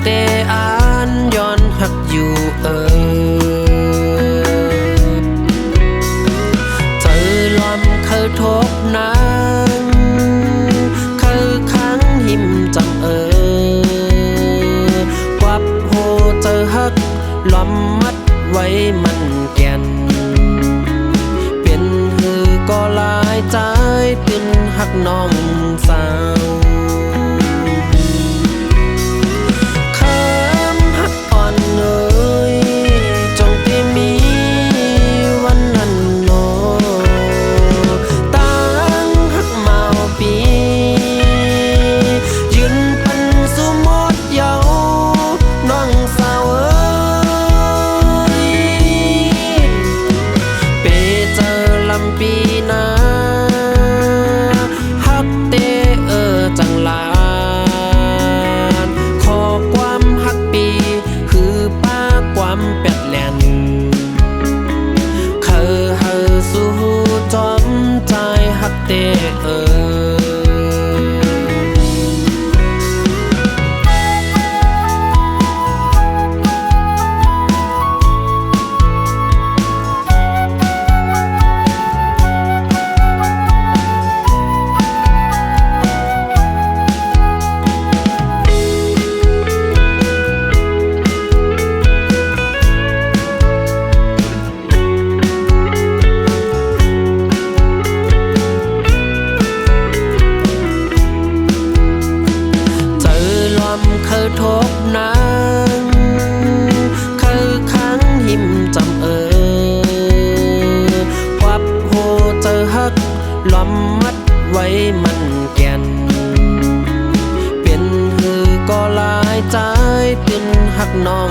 เตอานย้อนหักอยู่เจอลอมเคยทบนางเคยค้างหิมจำกวับโหเจอหักลอมมัดไว้มันแก่นเป็นหือก็ลายใจตื่นหักน้องสาวปีนาฮักเตจังลานขอความฮักปีคือป้าความเป็ดแลนเคยเฮาสู้จอมใจฮักเตเคยทบนางเคยค้างหิมจำควับโหเจอหักลอมมัดไว้มันแก่นเป็นหือก็ลายใจตื่นหักน้อง